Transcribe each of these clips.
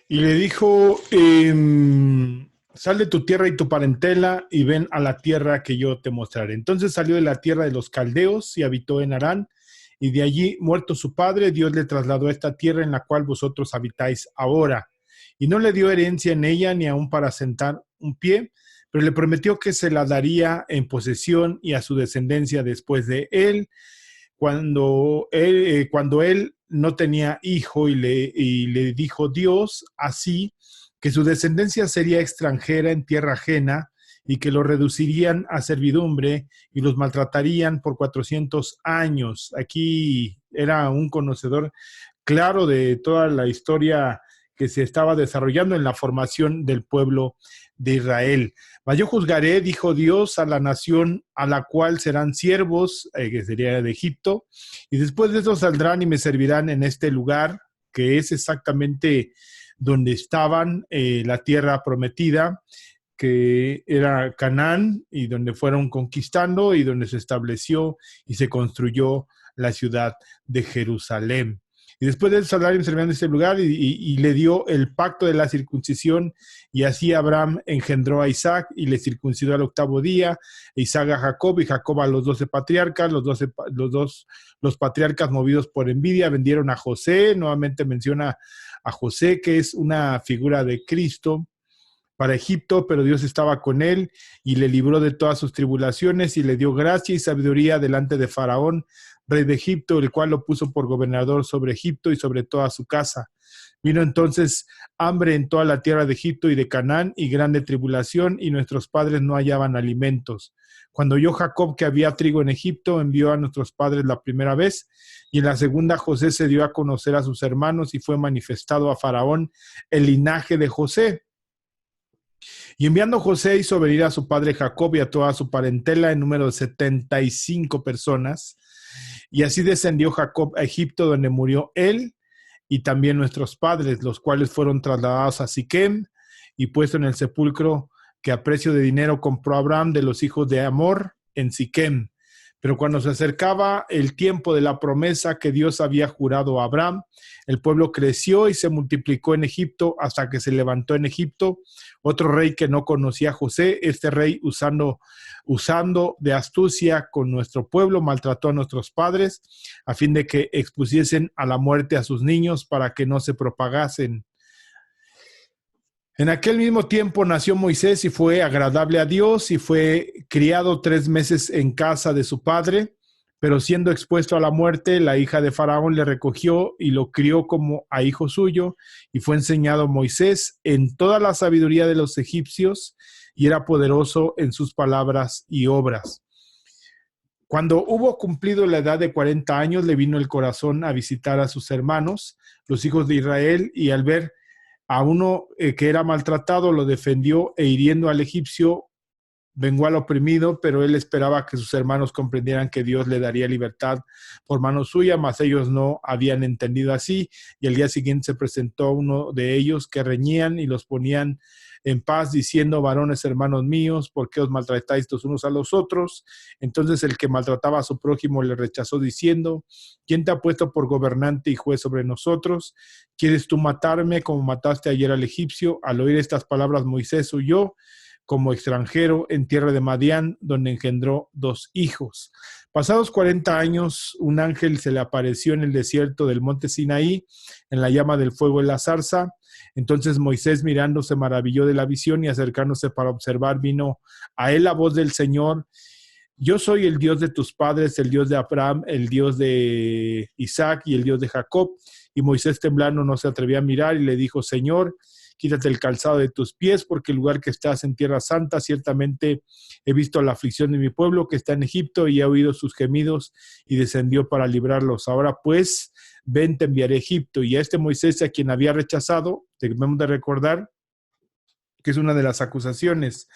Y le dijo, sal de tu tierra y tu parentela y ven a la tierra que yo te mostraré. Entonces salió de la tierra de los caldeos y habitó en Harán. Y de allí, muerto su padre, Dios le trasladó a esta tierra en la cual vosotros habitáis ahora. Y no le dio herencia en ella ni aun para sentar un pie, pero le prometió que se la daría en posesión y a su descendencia después de él, cuando él no tenía hijo y le dijo Dios así, que su descendencia sería extranjera en tierra ajena y que lo reducirían a servidumbre y los maltratarían por 400 años. Aquí era un conocedor claro de toda la historia que se estaba desarrollando en la formación del pueblo de Israel. Mas yo juzgaré, dijo Dios, a la nación a la cual serán siervos, que sería de Egipto, y después de eso saldrán y me servirán en este lugar, que es exactamente donde estaban la tierra prometida, que era Canaán, y donde fueron conquistando y donde se estableció y se construyó la ciudad de Jerusalén. Y después de Salar servían en este lugar y le dio el pacto de la circuncisión, y así Abraham engendró a Isaac y le circuncidó al octavo día, Isaac a Jacob y Jacob a los 12 patriarcas, los patriarcas movidos por envidia vendieron a José. Nuevamente menciona a José, que es una figura de Cristo, para Egipto, pero Dios estaba con él y le libró de todas sus tribulaciones y le dio gracia y sabiduría delante de Faraón, rey de Egipto, el cual lo puso por gobernador sobre Egipto y sobre toda su casa. Vino entonces hambre en toda la tierra de Egipto y de Canaán y grande tribulación, y nuestros padres no hallaban alimentos. Cuando oyó Jacob que había trigo en Egipto, envió a nuestros padres la primera vez, y en la segunda José se dio a conocer a sus hermanos y fue manifestado a Faraón el linaje de José. Y enviando José hizo venir a su padre Jacob y a toda su parentela en número de 75 personas. Y así descendió Jacob a Egipto, donde murió él y también nuestros padres, los cuales fueron trasladados a Siquem y puesto en el sepulcro que a precio de dinero compró Abraham de los hijos de Amor en Siquem. Pero cuando se acercaba el tiempo de la promesa que Dios había jurado a Abraham, el pueblo creció y se multiplicó en Egipto hasta que se levantó en Egipto otro rey que no conocía a José. Este rey, usando de astucia con nuestro pueblo, maltrató a nuestros padres a fin de que expusiesen a la muerte a sus niños para que no se propagasen. En aquel mismo tiempo nació Moisés y fue agradable a Dios y fue criado 3 meses en casa de su padre, pero siendo expuesto a la muerte, la hija de Faraón le recogió y lo crió como a hijo suyo, y fue enseñado Moisés en toda la sabiduría de los egipcios y era poderoso en sus palabras y obras. Cuando hubo cumplido la edad de 40 años, le vino el corazón a visitar a sus hermanos, los hijos de Israel, y al ver a uno que era maltratado, lo defendió e hiriendo al egipcio, vengó al oprimido, pero él esperaba que sus hermanos comprendieran que Dios le daría libertad por mano suya, mas ellos no habían entendido así, y el día siguiente se presentó uno de ellos que reñían y los ponían en paz, diciendo: varones hermanos míos, ¿por qué os maltratáis los unos a los otros? Entonces el que maltrataba a su prójimo le rechazó, diciendo: ¿quién te ha puesto por gobernante y juez sobre nosotros? ¿Quieres tú matarme como mataste ayer al egipcio? Al oír estas palabras, Moisés huyó como extranjero en tierra de Madián, donde engendró 2 hijos. Pasados 40 años, un ángel se le apareció en el desierto del monte Sinaí, en la llama del fuego en la zarza. Entonces Moisés, mirando, se maravilló de la visión, y acercándose para observar, vino a él la voz del Señor: yo soy el Dios de tus padres, el Dios de Abraham, el Dios de Isaac y el Dios de Jacob. Y Moisés, temblando, no se atrevía a mirar y le dijo: Señor, quítate el calzado de tus pies, porque el lugar que estás en tierra santa, ciertamente he visto la aflicción de mi pueblo que está en Egipto, y he oído sus gemidos y descendió para librarlos. Ahora pues, ven, te enviaré a Egipto. Y a este Moisés, a quien había rechazado, debemos de recordar que es una de las acusaciones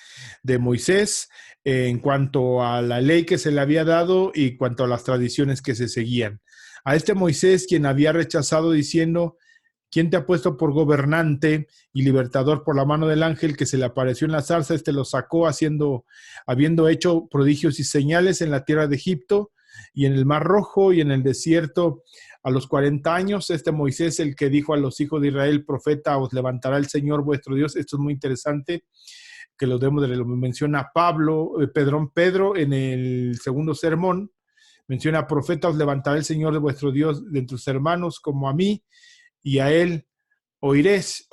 de Moisés en cuanto a la ley que se le había dado y cuanto a las tradiciones que se seguían. A este Moisés, quien había rechazado, diciendo: ¿quién te ha puesto por gobernante y libertador por la mano del ángel que se le apareció en la zarza? Este lo sacó habiendo hecho prodigios y señales en la tierra de Egipto y en el Mar Rojo y en el desierto, A los 40 años, Moisés, el que dijo a los hijos de Israel, profeta, os levantará el Señor vuestro Dios. Esto es muy interesante, que lo menciona Pedro en el segundo sermón. Menciona, profeta, os levantará el Señor de vuestro Dios de entre tus hermanos, como a mí, y a él oiréis.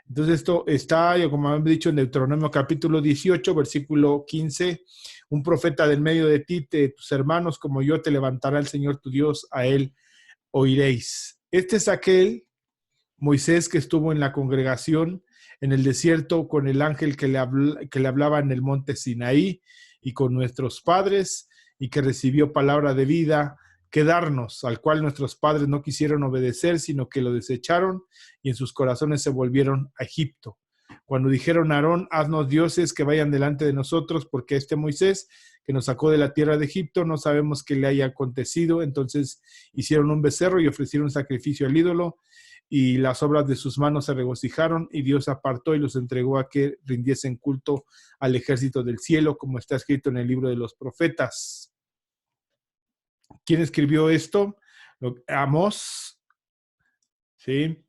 Entonces esto está, como hemos dicho, en Deuteronomio capítulo 18, versículo 15. Un profeta del medio de ti, de tus hermanos, como yo, te levantará el Señor tu Dios, a él oiréis. Este es aquel Moisés que estuvo en la congregación en el desierto con el ángel que le hablaba en el monte Sinaí, y con nuestros padres, y que recibió palabra de vida que darnos, al cual nuestros padres no quisieron obedecer, sino que lo desecharon, y en sus corazones se volvieron a Egipto. Cuando dijeron a Aarón, haznos dioses que vayan delante de nosotros, porque Moisés que nos sacó de la tierra de Egipto, no sabemos qué le haya acontecido. Entonces hicieron un becerro y ofrecieron sacrificio al ídolo, y las obras de sus manos se regocijaron, y Dios apartó y los entregó a que rindiesen culto al ejército del cielo, como está escrito en el libro de los profetas. ¿Quién escribió esto? Amós. ¿Sí?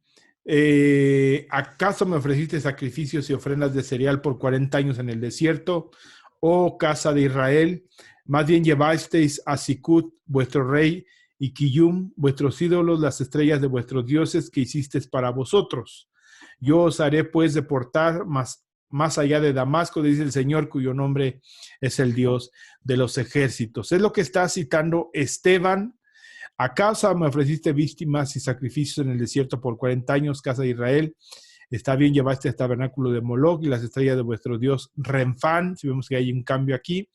¿Acaso me ofreciste sacrificios y ofrendas de cereal por 40 años en el desierto, oh casa de Israel? Más bien llevasteis a Sicut, vuestro rey, y Quillum, vuestros ídolos, las estrellas de vuestros dioses que hicisteis para vosotros. Yo os haré pues deportar más allá de Damasco, dice el Señor, cuyo nombre es el Dios de los ejércitos. Es lo que está citando Esteban. ¿Acaso me ofreciste víctimas y sacrificios en el desierto por 40 años, casa de Israel? Está bien, llevaste el tabernáculo de Moloch y las estrellas de vuestro Dios Renfán. Si vemos que hay un cambio aquí.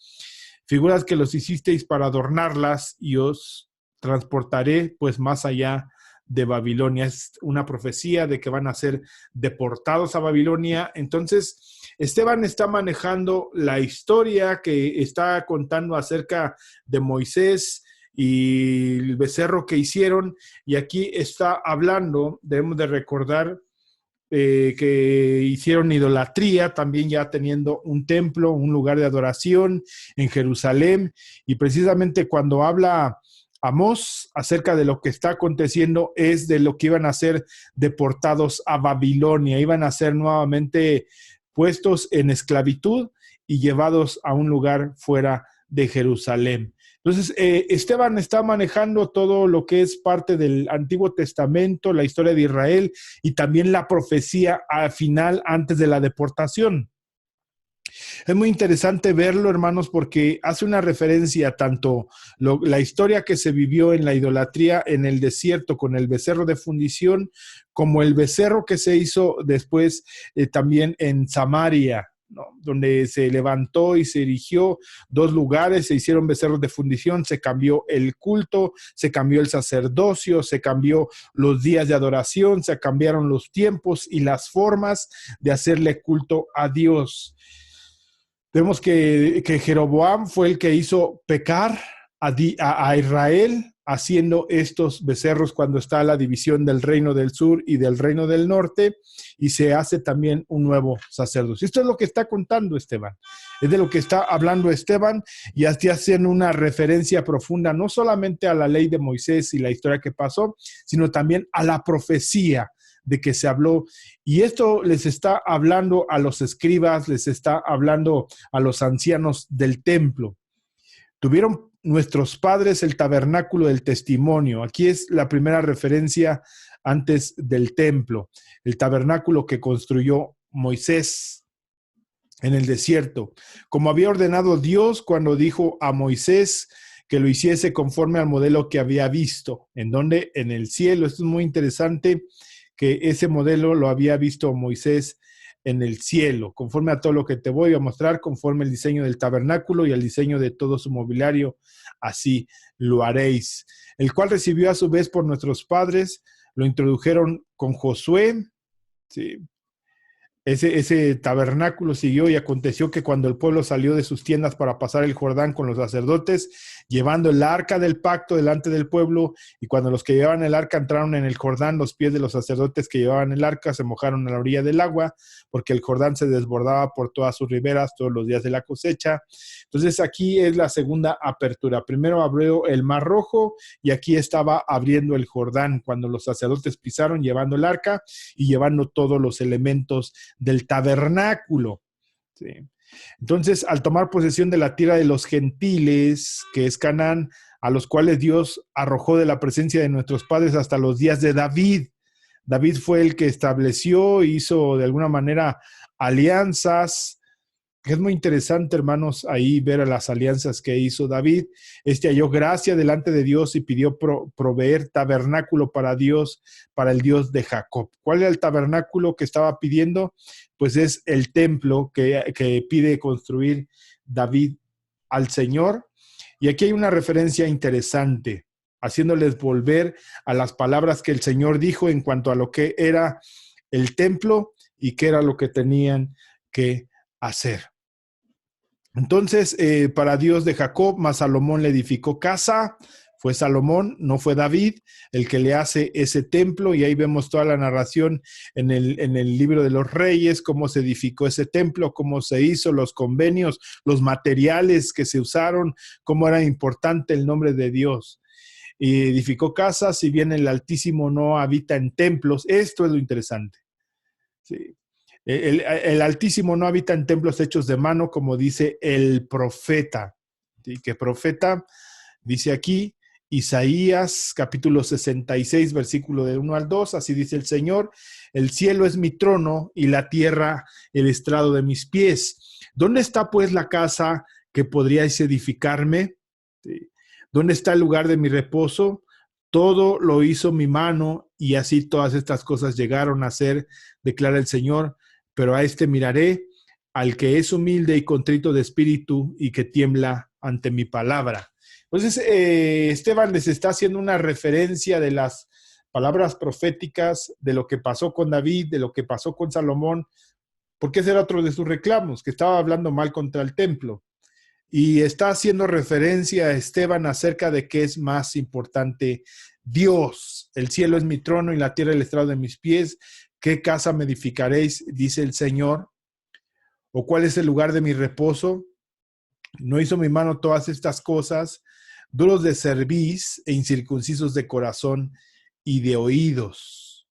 Figuras que los hicisteis para adornarlas, y os transportaré pues más allá de Babilonia. Es una profecía de que van a ser deportados a Babilonia. Entonces, Esteban está manejando la historia que está contando acerca de Moisés y el becerro que hicieron, y aquí está hablando, debemos de recordar que hicieron idolatría, también ya teniendo un templo, un lugar de adoración en Jerusalén, y precisamente cuando habla Amós acerca de lo que está aconteciendo es de lo que iban a ser deportados a Babilonia, iban a ser nuevamente puestos en esclavitud y llevados a un lugar fuera de Jerusalén. Entonces, Esteban está manejando todo lo que es parte del Antiguo Testamento, la historia de Israel, y también la profecía al final, antes de la deportación. Es muy interesante verlo, hermanos, porque hace una referencia tanto la historia que se vivió en la idolatría en el desierto con el becerro de fundición, como el becerro que se hizo después también en Samaria, ¿no? Donde se levantó y se erigió 2 lugares, se hicieron becerros de fundición, se cambió el culto, se cambió el sacerdocio, se cambió los días de adoración, se cambiaron los tiempos y las formas de hacerle culto a Dios. Vemos que Jeroboam fue el que hizo pecar a Israel haciendo estos becerros cuando está la división del reino del sur y del reino del norte, y se hace también un nuevo sacerdocio. Esto es lo que está contando Esteban, es de lo que está hablando Esteban, y así hacen una referencia profunda no solamente a la ley de Moisés y la historia que pasó, sino también a la profecía de que se habló. Y esto les está hablando a los escribas, les está hablando a los ancianos del templo. Tuvieron nuestros padres el tabernáculo del testimonio. Aquí es la primera referencia antes del templo, el tabernáculo que construyó Moisés en el desierto, como había ordenado Dios cuando dijo a Moisés que lo hiciese conforme al modelo que había visto. ¿En dónde? En el cielo. Esto es muy interesante, que ese modelo lo había visto Moisés en el cielo, conforme a todo lo que te voy a mostrar, conforme el diseño del tabernáculo y el diseño de todo su mobiliario, así lo haréis. El cual recibió a su vez por nuestros padres, lo introdujeron con Josué, ¿sí? ese tabernáculo siguió y aconteció que cuando el pueblo salió de sus tiendas para pasar el Jordán con los sacerdotes, llevando el arca del pacto delante del pueblo, y cuando los que llevaban el arca entraron en el Jordán, los pies de los sacerdotes que llevaban el arca se mojaron a la orilla del agua, porque el Jordán se desbordaba por todas sus riberas todos los días de la cosecha. Entonces aquí es la segunda apertura. Primero abrió el Mar Rojo y aquí estaba abriendo el Jordán cuando los sacerdotes pisaron llevando el arca y llevando todos los elementos del tabernáculo. ¿Sí? Entonces, al tomar posesión de la tierra de los gentiles, que es Canaán, a los cuales Dios arrojó de la presencia de nuestros padres hasta los días de David. David fue el que estableció, hizo de alguna manera alianzas. Es muy interesante, hermanos, ahí ver a las alianzas que hizo David. Halló gracia delante de Dios y pidió proveer tabernáculo para Dios, para el Dios de Jacob. ¿Cuál era el tabernáculo que estaba pidiendo? Pues es el templo que pide construir David al Señor. Y aquí hay una referencia interesante, haciéndoles volver a las palabras que el Señor dijo en cuanto a lo que era el templo y qué era lo que tenían que hacer. Entonces, para Dios de Jacob, más Salomón le edificó casa. Fue Salomón, no fue David, el que le hace ese templo, y ahí vemos toda la narración en el libro de los Reyes, cómo se edificó ese templo, cómo se hizo, los convenios, los materiales que se usaron, cómo era importante el nombre de Dios. Y edificó casas, si bien el Altísimo no habita en templos. Esto es lo interesante. Sí. El Altísimo no habita en templos hechos de mano, como dice el profeta. ¿Sí? ¿Qué profeta? Dice aquí, Isaías, capítulo 66, versículo del 1 al 2, así dice el Señor: el cielo es mi trono y la tierra el estrado de mis pies. ¿Dónde está pues la casa que podríais edificarme? ¿Sí? ¿Dónde está el lugar de mi reposo? Todo lo hizo mi mano, y así todas estas cosas llegaron a ser, declara el Señor. Pero a este miraré, al que es humilde y contrito de espíritu y que tiembla ante mi palabra. Entonces, Esteban les está haciendo una referencia de las palabras proféticas, de lo que pasó con David, de lo que pasó con Salomón, porque ese era otro de sus reclamos, que estaba hablando mal contra el templo. Y está haciendo referencia a Esteban acerca de qué es más importante Dios. El cielo es mi trono y la tierra el estrado de mis pies. ¿Qué casa me edificaréis? Dice el Señor. ¿O cuál es el lugar de mi reposo? ¿No hizo mi mano todas estas cosas? Duros de cerviz e incircuncisos de corazón y de oídos.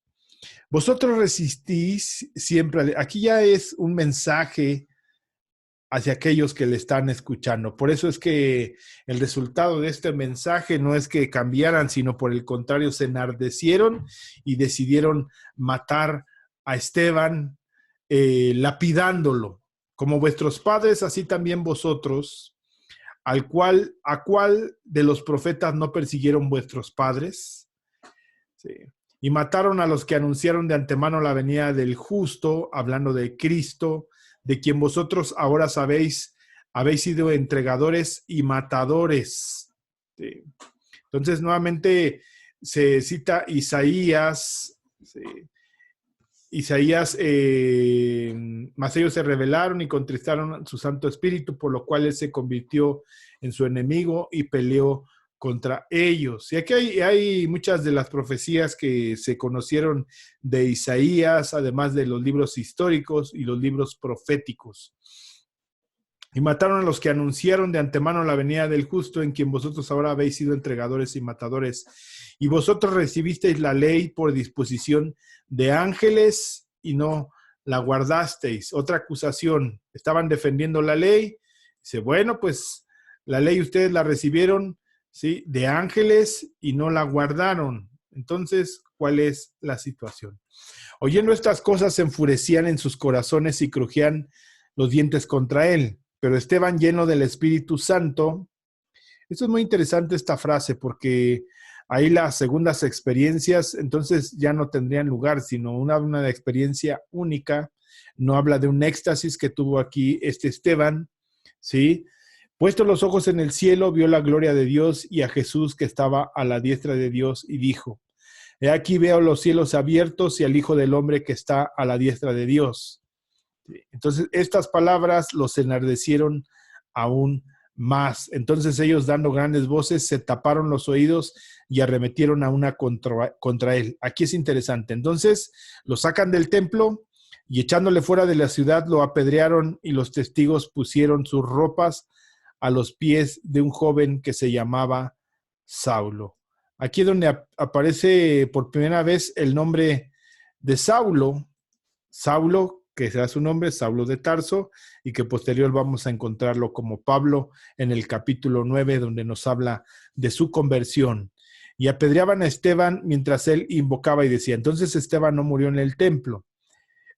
Vosotros resistís siempre. Aquí ya es un mensaje hacia aquellos que le están escuchando. Por eso es que el resultado de este mensaje no es que cambiaran, sino por el contrario, se enardecieron y decidieron matar a Esteban, lapidándolo. Como vuestros padres, así también vosotros, a cuál de los profetas no persiguieron vuestros padres. Sí. Y mataron a los que anunciaron de antemano la venida del justo, hablando de Cristo, de quien vosotros ahora habéis sido entregadores y matadores. Sí. Entonces, nuevamente se cita Isaías. Sí. Isaías, mas ellos se rebelaron y contristaron su Santo Espíritu, por lo cual él se convirtió en su enemigo y peleó contra ellos. Y aquí hay muchas de las profecías que se conocieron de Isaías, además de los libros históricos y los libros proféticos. Y mataron a los que anunciaron de antemano la venida del justo, en quien vosotros ahora habéis sido entregadores y matadores. Y vosotros recibisteis la ley por disposición de ángeles y no la guardasteis. Otra acusación, estaban defendiendo la ley. Dice, bueno, pues la ley ustedes la recibieron, ¿sí?, de ángeles y no la guardaron. Entonces, ¿cuál es la situación? Oyendo estas cosas se enfurecían en sus corazones y crujían los dientes contra él. Pero Esteban, lleno del Espíritu Santo, esto es muy interesante esta frase, porque ahí las segundas experiencias entonces ya no tendrían lugar, sino una experiencia única. No habla de un éxtasis que tuvo aquí Esteban, ¿sí? Puesto los ojos en el cielo, vio la gloria de Dios y a Jesús que estaba a la diestra de Dios, y dijo, he aquí veo los cielos abiertos y al Hijo del Hombre que está a la diestra de Dios. Sí. Entonces, estas palabras los enardecieron aún más. Entonces ellos, dando grandes voces, se taparon los oídos y arremetieron a una contra él. Aquí es interesante. Entonces lo sacan del templo y echándole fuera de la ciudad lo apedrearon, y los testigos pusieron sus ropas a los pies de un joven que se llamaba Saulo. Aquí es donde aparece por primera vez el nombre de Saulo. Saulo, que será su nombre, Saulo de Tarso, y que posterior vamos a encontrarlo como Pablo en el capítulo 9, donde nos habla de su conversión. Y apedreaban a Esteban mientras él invocaba y decía. Entonces Esteban no murió en el templo.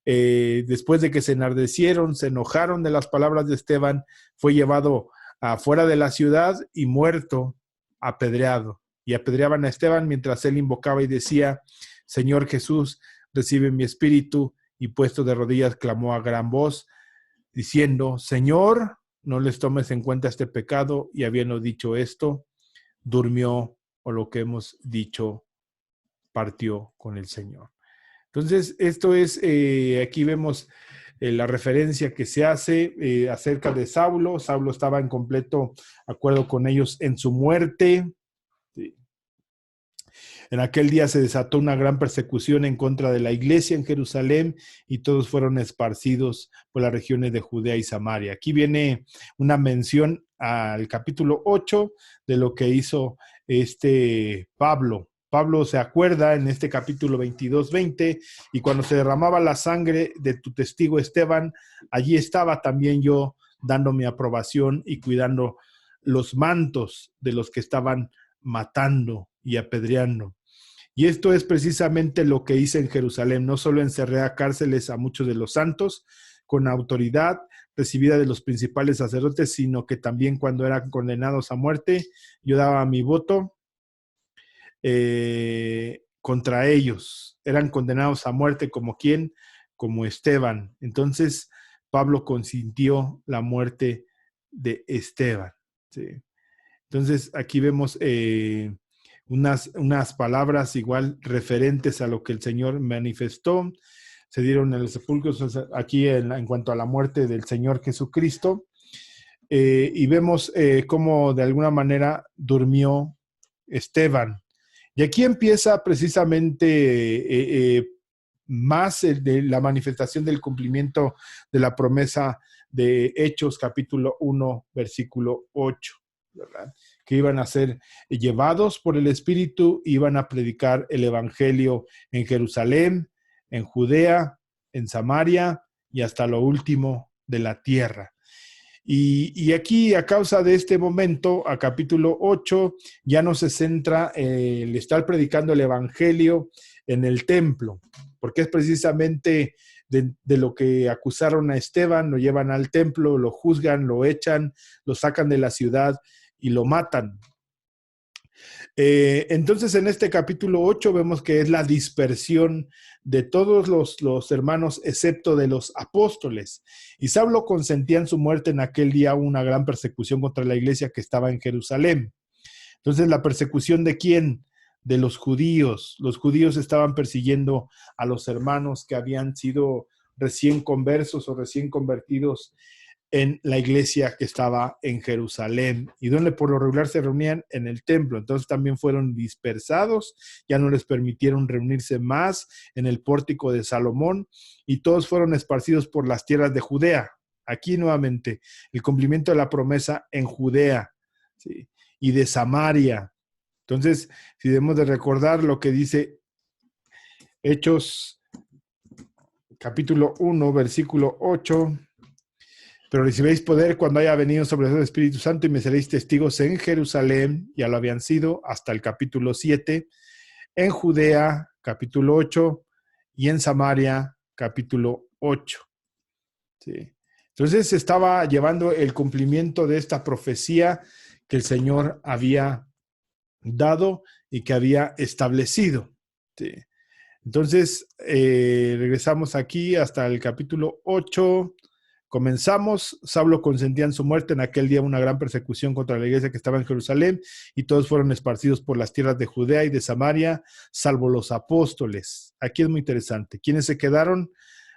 Después de que se enardecieron, se enojaron de las palabras de Esteban, fue llevado afuera de la ciudad y muerto, apedreado. Y apedreaban a Esteban mientras él invocaba y decía: Señor Jesús, recibe mi espíritu. Y puesto de rodillas clamó a gran voz, diciendo: Señor, no les tomes en cuenta este pecado. Y habiendo dicho esto, durmió, o lo que hemos dicho, partió con el Señor. Entonces, esto es, aquí vemos la referencia que se hace acerca de Saulo. Saulo estaba en completo acuerdo con ellos en su muerte. Sí. En aquel día se desató una gran persecución en contra de la iglesia en Jerusalén, y todos fueron esparcidos por las regiones de Judea y Samaria. Aquí viene una mención al capítulo 8 de lo que hizo Pablo. Pablo se acuerda en este capítulo 22-20, y cuando se derramaba la sangre de tu testigo Esteban, allí estaba también yo dando mi aprobación y cuidando los mantos de los que estaban matando y apedreando. Y esto es precisamente lo que hice en Jerusalén. No solo encerré a cárceles a muchos de los santos con autoridad recibida de los principales sacerdotes, sino que también cuando eran condenados a muerte, yo daba mi voto contra ellos. Eran condenados a muerte como quién, como Esteban. Entonces Pablo consintió la muerte de Esteban. Sí. Entonces aquí vemos unas palabras igual referentes a lo que el Señor manifestó. Se dieron en los sepulcros aquí en cuanto a la muerte del Señor Jesucristo. Y vemos cómo de alguna manera durmió Esteban. Y aquí empieza precisamente más de la manifestación del cumplimiento de la promesa de Hechos capítulo 1, versículo 8, ¿verdad? Que iban a ser llevados por el Espíritu, iban a predicar el Evangelio en Jerusalén, en Judea, en Samaria y hasta lo último de la tierra. Y aquí, a causa de este momento, a capítulo 8, ya no se centra el estar predicando el Evangelio en el templo, porque es precisamente de lo que acusaron a Esteban. Lo llevan al templo, lo juzgan, lo echan, lo sacan de la ciudad y lo matan. Entonces, en este capítulo 8 vemos que es la dispersión de todos los hermanos, excepto de los apóstoles. Y Saulo consentía en su muerte. En aquel día una gran persecución contra la iglesia que estaba en Jerusalén. Entonces, ¿la persecución de quién? De los judíos. Los judíos estaban persiguiendo a los hermanos que habían sido recién conversos o recién convertidos en la iglesia que estaba en Jerusalén, y donde por lo regular se reunían en el templo. Entonces también fueron dispersados, ya no les permitieron reunirse más en el pórtico de Salomón, y todos fueron esparcidos por las tierras de Judea. Aquí nuevamente el cumplimiento de la promesa en Judea, ¿sí? Y de Samaria. Entonces, si debemos de recordar lo que dice Hechos capítulo 1, versículo 8, pero recibiréis poder cuando haya venido sobre vosotros el Espíritu Santo, y me seréis testigos en Jerusalén, ya lo habían sido, hasta el capítulo 7, en Judea, capítulo 8, y en Samaria, capítulo 8. ¿Sí? Entonces se estaba llevando el cumplimiento de esta profecía que el Señor había dado y que había establecido. ¿Sí? Entonces, regresamos aquí hasta el capítulo 8. Comenzamos. Saulo consentía en su muerte. En aquel día una gran persecución contra la iglesia que estaba en Jerusalén, y todos fueron esparcidos por las tierras de Judea y de Samaria, salvo los apóstoles. Aquí es muy interesante. ¿Quiénes se quedaron?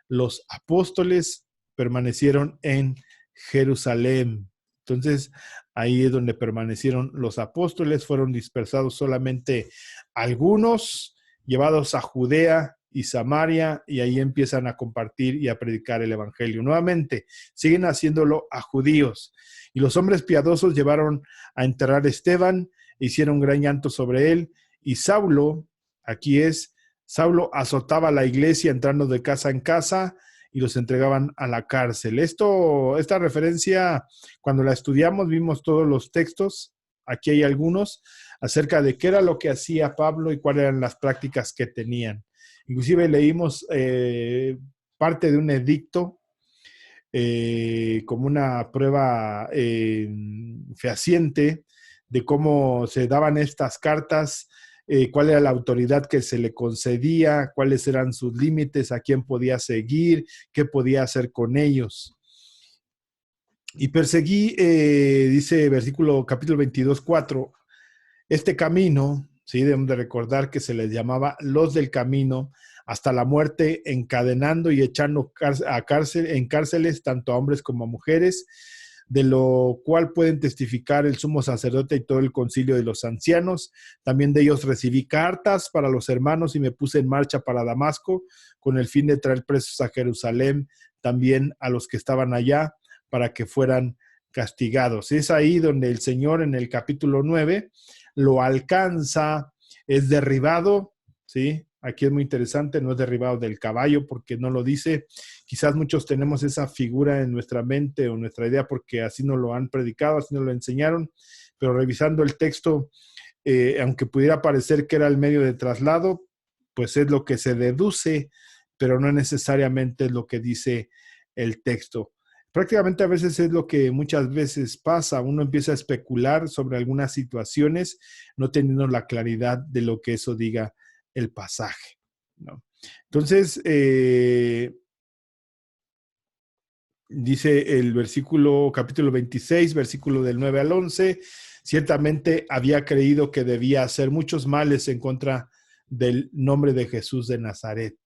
Los apóstoles permanecieron en Jerusalén. Entonces, ahí es donde permanecieron los apóstoles, fueron dispersados solamente algunos, llevados a Judea y Samaria, y ahí empiezan a compartir y a predicar el evangelio. Nuevamente, siguen haciéndolo a judíos. Y los hombres piadosos llevaron a enterrar a Esteban, hicieron gran llanto sobre él, y Saulo, Saulo azotaba la iglesia entrando de casa en casa y los entregaban a la cárcel. Esta referencia, cuando la estudiamos, vimos todos los textos, aquí hay algunos, acerca de qué era lo que hacía Pablo y cuáles eran las prácticas que tenían. Inclusive leímos parte de un edicto como una prueba fehaciente de cómo se daban estas cartas, cuál era la autoridad que se le concedía, cuáles eran sus límites, a quién podía seguir, qué podía hacer con ellos. Y perseguí, dice capítulo 22, 4, este camino, ¿sí? Debemos de recordar que se les llamaba los del camino, hasta la muerte, encadenando y echando en cárceles tanto a hombres como a mujeres, de lo cual pueden testificar el sumo sacerdote y todo el concilio de los ancianos. También de ellos recibí cartas para los hermanos y me puse en marcha para Damasco con el fin de traer presos a Jerusalén, también a los que estaban allá, para que fueran castigados. Es ahí donde el Señor en el capítulo 9 lo alcanza, es derribado, ¿sí? Aquí es muy interesante, no es derribado del caballo porque no lo dice. Quizás muchos tenemos esa figura en nuestra mente o nuestra idea porque así nos lo han predicado, así nos lo enseñaron, pero revisando el texto, aunque pudiera parecer que era el medio de traslado, pues es lo que se deduce, pero no necesariamente es lo que dice el texto. Prácticamente a veces es lo que muchas veces pasa, uno empieza a especular sobre algunas situaciones, no teniendo la claridad de lo que eso diga el pasaje, ¿no? Entonces, dice el capítulo 26, versículo del 9 al 11, ciertamente había creído que debía hacer muchos males en contra del nombre de Jesús de Nazaret.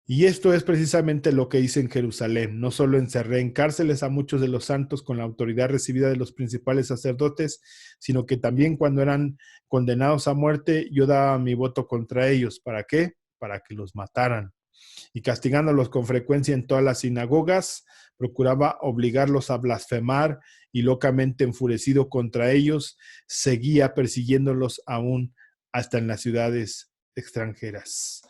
Y esto es precisamente lo que hice en Jerusalén. No solo encerré en cárceles a muchos de los santos con la autoridad recibida de los principales sacerdotes, sino que también cuando eran condenados a muerte, yo daba mi voto contra ellos. ¿Para qué? Para que los mataran. Y castigándolos con frecuencia en todas las sinagogas, procuraba obligarlos a blasfemar y locamente enfurecido contra ellos, seguía persiguiéndolos aún hasta en las ciudades extranjeras.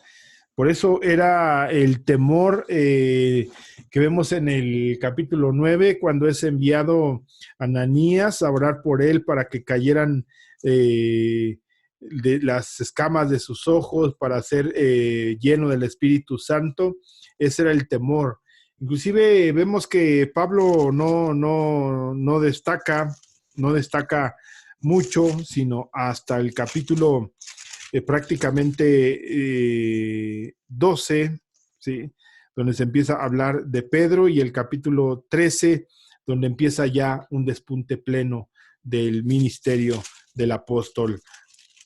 Por eso era el temor que vemos en el capítulo 9, cuando es enviado Ananías a orar por él para que cayeran de las escamas de sus ojos, para ser lleno del Espíritu Santo. Ese era el temor. Inclusive vemos que Pablo no destaca mucho, sino hasta el capítulo prácticamente 12, ¿sí? Donde se empieza a hablar de Pedro, y el capítulo 13, donde empieza ya un despunte pleno del ministerio del apóstol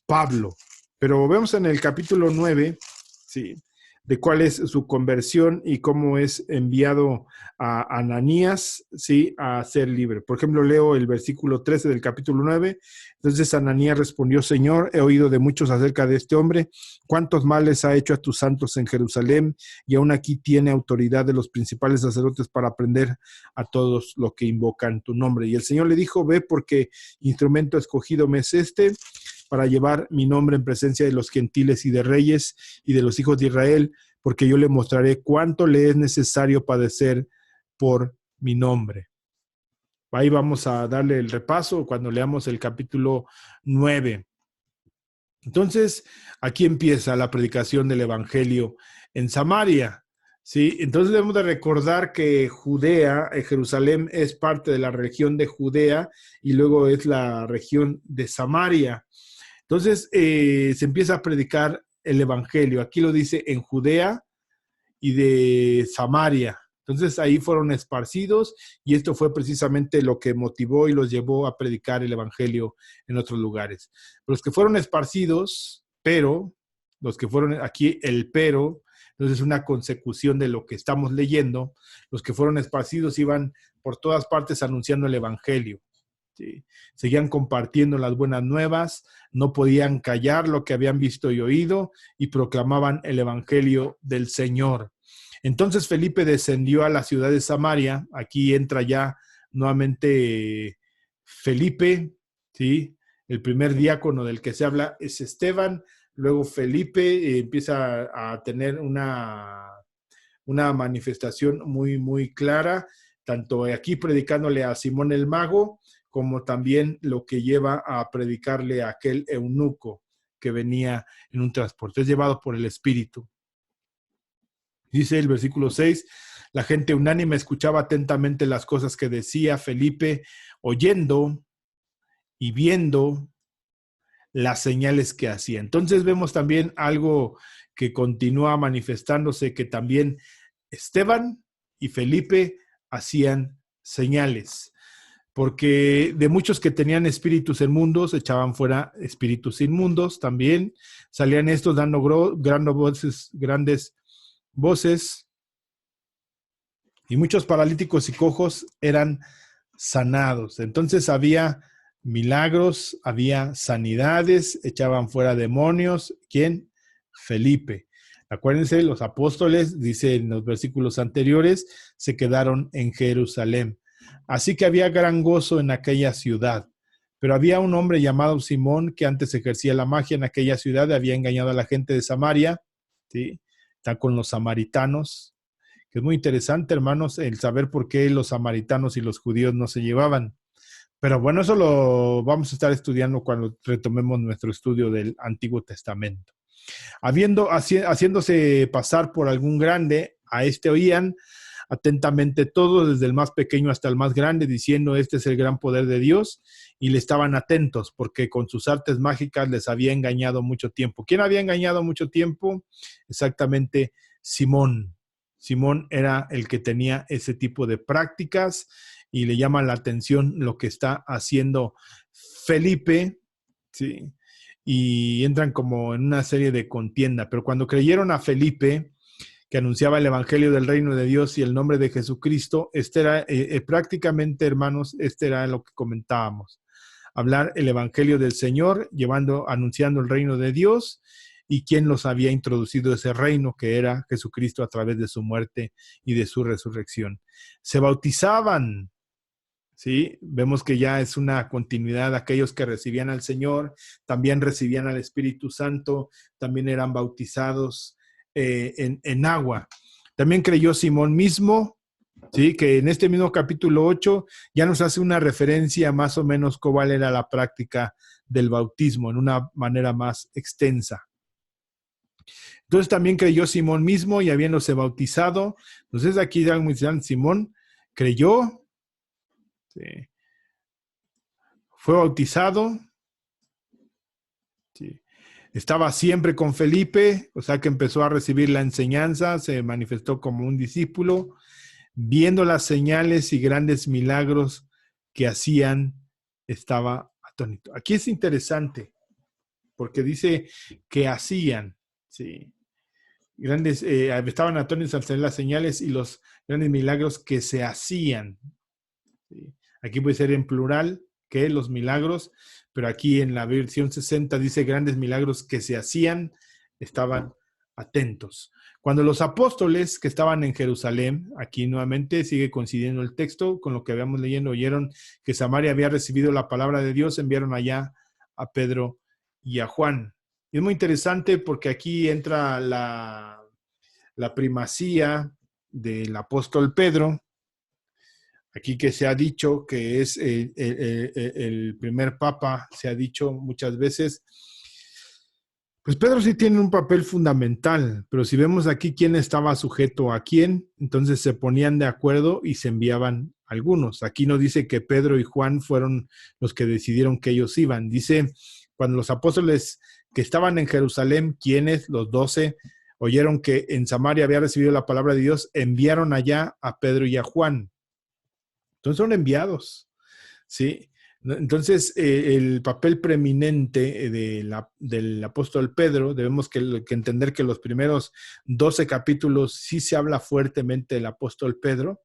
Pablo. Pero vemos en el capítulo 9, ¿sí?, de cuál es su conversión y cómo es enviado a Ananías, ¿sí?, a ser libre. Por ejemplo, leo el versículo 13 del capítulo 9. Entonces Ananías respondió: Señor, he oído de muchos acerca de este hombre, cuántos males ha hecho a tus santos en Jerusalén, y aún aquí tiene autoridad de los principales sacerdotes para prender a todos los que invocan tu nombre. Y el Señor le dijo: ve, porque instrumento escogido me es este, para llevar mi nombre en presencia de los gentiles y de reyes y de los hijos de Israel, porque yo le mostraré cuánto le es necesario padecer por mi nombre. Ahí vamos a darle el repaso cuando leamos el capítulo 9. Entonces, aquí empieza la predicación del evangelio en Samaria, ¿sí? Entonces debemos de recordar que Judea, Jerusalén, es parte de la región de Judea y luego es la región de Samaria. Entonces se empieza a predicar el evangelio. Aquí lo dice en Judea y de Samaria. Entonces ahí fueron esparcidos, y esto fue precisamente lo que motivó y los llevó a predicar el evangelio en otros lugares. Los que fueron esparcidos, pero, los que fueron aquí, el pero, Entonces, una consecución de lo que estamos leyendo. Los que fueron esparcidos iban por todas partes anunciando el evangelio. ¿Sí? Seguían compartiendo las buenas nuevas, no podían callar lo que habían visto y oído y proclamaban el evangelio del Señor. Entonces Felipe descendió a la ciudad de Samaria. Aquí entra ya nuevamente Felipe, ¿sí? El primer diácono del que se habla es Esteban. Luego Felipe empieza a tener una manifestación muy, muy clara, tanto aquí predicándole a Simón el Mago, como también lo que lleva a predicarle a aquel eunuco que venía en un transporte, es llevado por el Espíritu. Dice el versículo 6, la gente unánime escuchaba atentamente las cosas que decía Felipe, oyendo y viendo las señales que hacía. Entonces vemos también algo que continúa manifestándose, que también Esteban y Felipe hacían señales, porque de muchos que tenían espíritus inmundos echaban fuera espíritus inmundos también, salían estos dando grandes voces, y muchos paralíticos y cojos eran sanados. Entonces había milagros, había sanidades, echaban fuera demonios. ¿Quién? Felipe. Acuérdense, los apóstoles, dice en los versículos anteriores, se quedaron en Jerusalén. Así que había gran gozo en aquella ciudad. Pero había un hombre llamado Simón que antes ejercía la magia en aquella ciudad, había engañado a la gente de Samaria, ¿sí? Está con los samaritanos, que es muy interesante, hermanos, el saber por qué los samaritanos y los judíos no se llevaban. Pero bueno, eso lo vamos a estar estudiando cuando retomemos nuestro estudio del Antiguo Testamento. Haciéndose pasar por algún grande, a este oían atentamente todos, desde el más pequeño hasta el más grande, diciendo, este es el gran poder de Dios, y le estaban atentos, porque con sus artes mágicas les había engañado mucho tiempo. ¿Quién había engañado mucho tiempo? Exactamente, Simón. Simón era el que tenía ese tipo de prácticas, y le llama la atención lo que está haciendo Felipe, ¿sí? Y entran como en una serie de contienda. Pero cuando creyeron a Felipe, que anunciaba el evangelio del reino de Dios y el nombre de Jesucristo, este era prácticamente, hermanos, este era lo que comentábamos. Hablar el evangelio del Señor, anunciando el reino de Dios y quién los había introducido ese reino, que era Jesucristo a través de su muerte y de su resurrección. Se bautizaban. ¿Sí? Vemos que ya es una continuidad. Aquellos que recibían al Señor también recibían al Espíritu Santo, también eran bautizados en agua. También creyó Simón mismo, ¿sí? Que en este mismo capítulo 8 ya nos hace una referencia más o menos cuál era la práctica del bautismo en una manera más extensa. Entonces también creyó Simón mismo y habiéndose bautizado. Entonces aquí Simón creyó, ¿sí? Fue bautizado, ¿sí? Estaba siempre con Felipe, o sea que empezó a recibir la enseñanza, se manifestó como un discípulo, viendo las señales y grandes milagros que hacían, estaba atónito. Aquí es interesante, porque dice que hacían, ¿sí? Estaban atónitos al tener las señales y los grandes milagros que se hacían, ¿sí? Aquí puede ser en plural, que los milagros, pero aquí en la versión 60 dice grandes milagros que se hacían, estaban atentos. Cuando los apóstoles que estaban en Jerusalén, aquí nuevamente sigue coincidiendo el texto con lo que habíamos leyendo, oyeron que Samaria había recibido la palabra de Dios, enviaron allá a Pedro y a Juan. Y es muy interesante porque aquí entra la primacía del apóstol Pedro. Aquí que se ha dicho que es el primer papa, se ha dicho muchas veces, pues Pedro sí tiene un papel fundamental, pero si vemos aquí quién estaba sujeto a quién, entonces se ponían de acuerdo y se enviaban algunos. Aquí no dice que Pedro y Juan fueron los que decidieron que ellos iban. Dice, cuando los apóstoles que estaban en Jerusalén, quienes, los 12, oyeron que en Samaria había recibido la palabra de Dios, enviaron allá a Pedro y a Juan. Entonces son enviados, ¿sí? Entonces, el papel preeminente del apóstol Pedro, debemos que entender que los primeros 12 capítulos sí se habla fuertemente del apóstol Pedro,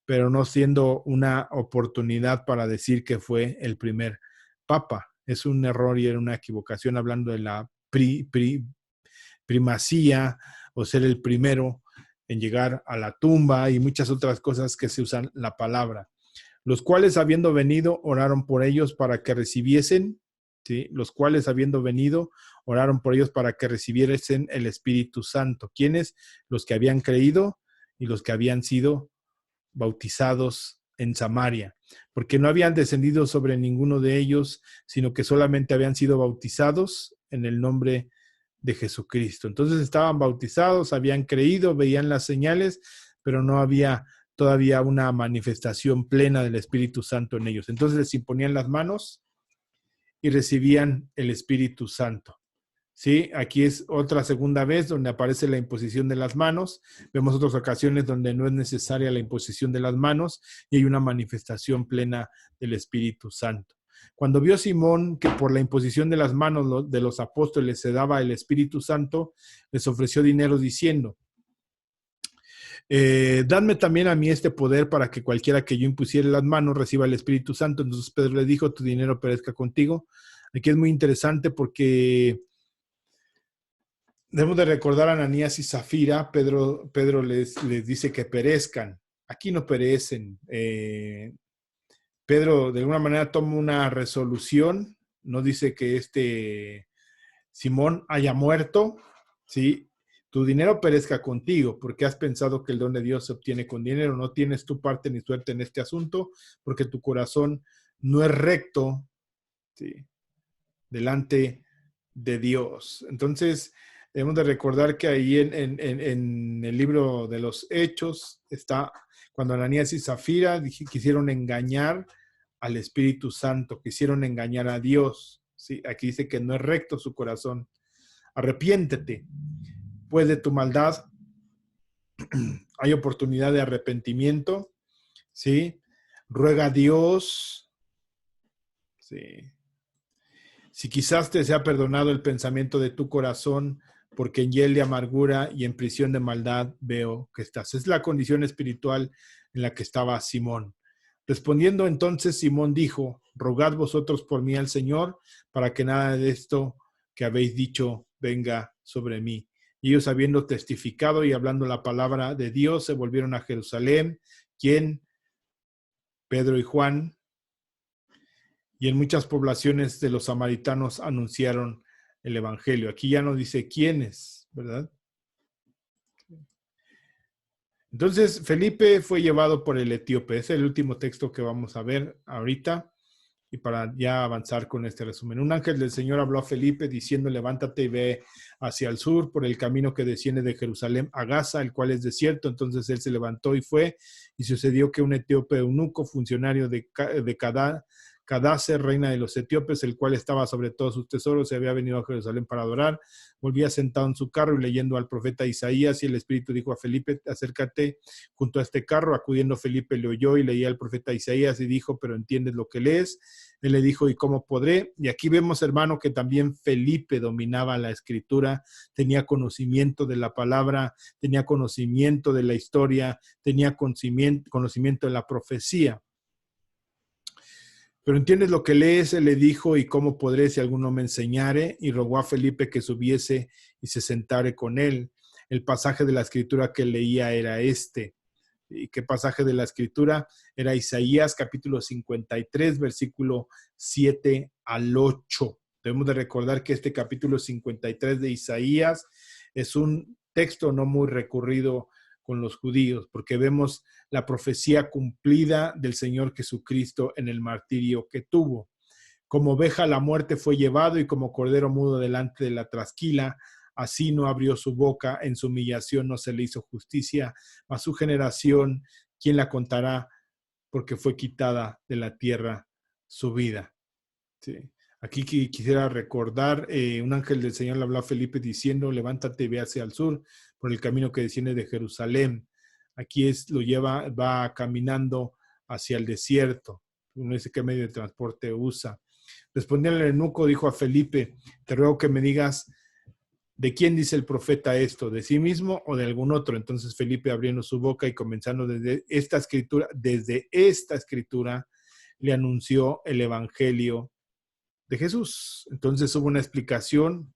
pero no siendo una oportunidad para decir que fue el primer papa. Es un error y era una equivocación hablando de la primacía o ser el primero en llegar a la tumba y muchas otras cosas que se usan la palabra. Los cuales habiendo venido, oraron por ellos para que recibiesen, ¿sí? Los cuales habiendo venido, oraron por ellos para que recibiesen el Espíritu Santo. ¿Quiénes? Los que habían creído y los que habían sido bautizados en Samaria, porque no habían descendido sobre ninguno de ellos, sino que solamente habían sido bautizados en el nombre de Jesucristo. Entonces estaban bautizados, habían creído, veían las señales, pero no había todavía una manifestación plena del Espíritu Santo en ellos. Entonces les imponían las manos y recibían el Espíritu Santo. ¿Sí? Aquí es otra segunda vez donde aparece la imposición de las manos. Vemos otras ocasiones donde no es necesaria la imposición de las manos y hay una manifestación plena del Espíritu Santo. Cuando vio Simón que por la imposición de las manos de los apóstoles se daba el Espíritu Santo, les ofreció dinero diciendo, dadme también a mí este poder para que cualquiera que yo impusiere las manos reciba el Espíritu Santo. Entonces Pedro le dijo, tu dinero perezca contigo. Aquí es muy interesante porque debemos de recordar a Ananías y Zafira. Pedro les dice que perezcan. Aquí no perecen. Pedro de alguna manera toma una resolución. No dice que Simón haya muerto, ¿sí? Tu dinero perezca contigo, porque has pensado que el don de Dios se obtiene con dinero. No tienes tu parte ni suerte en este asunto, porque tu corazón no es recto, ¿sí? Delante de Dios. Entonces, debemos de recordar que ahí en el libro de los Hechos está cuando Ananías y Zafira quisieron engañar al Espíritu Santo, quisieron engañar a Dios. ¿Sí? Aquí dice que no es recto su corazón. Arrepiéntete, pues de tu maldad hay oportunidad de arrepentimiento, ¿sí? Ruega a Dios, ¿sí? Si quizás te sea perdonado el pensamiento de tu corazón, porque en hiel de amargura y en prisión de maldad veo que estás. Es la condición espiritual en la que estaba Simón. Respondiendo entonces, Simón dijo, rogad vosotros por mí al Señor, para que nada de esto que habéis dicho venga sobre mí. Y ellos, habiendo testificado y hablando la palabra de Dios, se volvieron a Jerusalén, quien, Pedro y Juan, y en muchas poblaciones de los samaritanos anunciaron el evangelio. Aquí ya no dice quiénes, ¿verdad? Entonces, Felipe fue llevado por el etíope. Es el último texto que vamos a ver ahorita y para ya avanzar con este resumen. Un ángel del Señor habló a Felipe diciendo, levántate y ve hacia el sur por el camino que desciende de Jerusalén a Gaza, el cual es desierto. Entonces él se levantó y fue, y sucedió que un etíope eunuco, funcionario de Cadace, reina de los etíopes, el cual estaba sobre todos sus tesoros, se había venido a Jerusalén para adorar, volvía sentado en su carro y leyendo al profeta Isaías, y el Espíritu dijo a Felipe, acércate junto a este carro. Acudiendo Felipe le oyó y leía al profeta Isaías y dijo, pero ¿entiendes lo que lees? Él le dijo, ¿y cómo podré? Y aquí vemos, hermano, que también Felipe dominaba la escritura, tenía conocimiento de la palabra, tenía conocimiento de la historia, tenía conocimiento de la profecía. Pero ¿entiendes lo que lees? Él le dijo, ¿y cómo podré si alguno me enseñare? Y rogó a Felipe que subiese y se sentare con él. El pasaje de la escritura que leía era este. ¿Y qué pasaje de la escritura? Era Isaías capítulo 53, versículo 7 al 8. Debemos de recordar que este capítulo 53 de Isaías es un texto no muy recurrido con los judíos, porque vemos la profecía cumplida del Señor Jesucristo en el martirio que tuvo. Como oveja a la muerte fue llevado y como cordero mudo delante de la trasquila, así no abrió su boca, en su humillación no se le hizo justicia, mas su generación, ¿quién la contará? Porque fue quitada de la tierra su vida. Sí. Aquí quisiera recordar, un ángel del Señor le habló a Felipe diciendo, levántate y ve hacia el sur, por el camino que desciende de Jerusalén. Aquí va caminando hacia el desierto. Uno dice, ¿qué medio de transporte usa? Respondiendo el eunuco, dijo a Felipe, te ruego que me digas, ¿de quién dice el profeta esto? ¿De sí mismo o de algún otro? Entonces Felipe, abriendo su boca y comenzando desde esta escritura, le anunció el evangelio de Jesús. Entonces hubo una explicación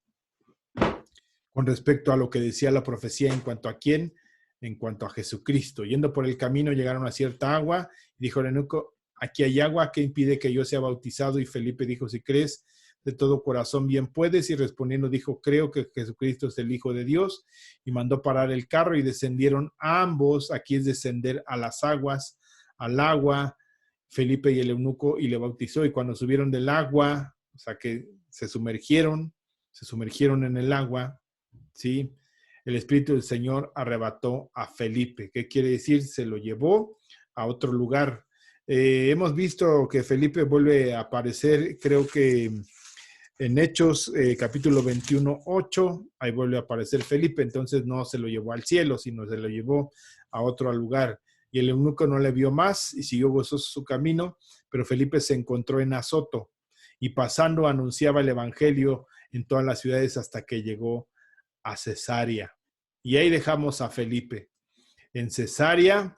con respecto a lo que decía la profecía en cuanto a quién, en cuanto a Jesucristo. Yendo por el camino llegaron a cierta agua y dijo el eunuco, aquí hay agua, ¿qué impide que yo sea bautizado? Y Felipe dijo, si crees de todo corazón bien puedes. Y respondiendo dijo, creo que Jesucristo es el Hijo de Dios. Y mandó parar el carro y descendieron ambos. Aquí es descender a las aguas, al agua, Felipe y el eunuco, y le bautizó. Y cuando subieron del agua, o sea que se sumergieron en el agua, ¿sí? El Espíritu del Señor arrebató a Felipe. ¿Qué quiere decir? Se lo llevó a otro lugar. Hemos visto que Felipe vuelve a aparecer, creo que en Hechos, capítulo 21, 8, ahí vuelve a aparecer Felipe. Entonces no se lo llevó al cielo, sino se lo llevó a otro lugar. Y el eunuco no le vio más y siguió gozoso su camino, pero Felipe se encontró en Azoto y pasando anunciaba el evangelio en todas las ciudades hasta que llegó a Cesarea. Y ahí dejamos a Felipe en Cesarea,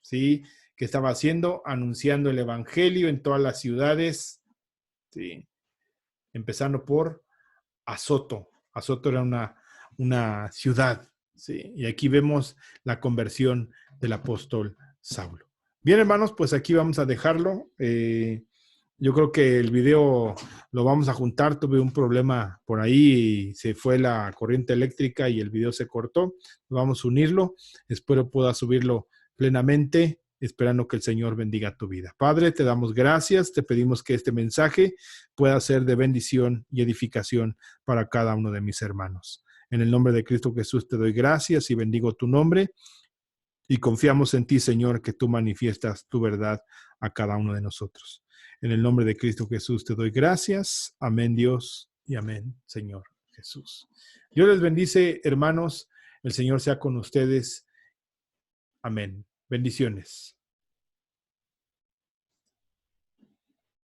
¿sí? Que estaba haciendo, anunciando el evangelio en todas las ciudades, ¿sí? Empezando por Azoto. Azoto era una ciudad, ¿sí? Y aquí vemos la conversión del apóstol Saulo. Bien, hermanos, pues aquí vamos a dejarlo. Yo creo que el video lo vamos a juntar. Tuve un problema por ahí y se fue la corriente eléctrica y el video se cortó. Vamos a unirlo. Espero pueda subirlo plenamente, esperando que el Señor bendiga tu vida. Padre, te damos gracias. Te pedimos que este mensaje pueda ser de bendición y edificación para cada uno de mis hermanos. En el nombre de Cristo Jesús te doy gracias y bendigo tu nombre. Y confiamos en ti, Señor, que tú manifiestas tu verdad a cada uno de nosotros. En el nombre de Cristo Jesús te doy gracias. Amén, Dios, y amén, Señor Jesús. Dios les bendice, hermanos. El Señor sea con ustedes. Amén. Bendiciones.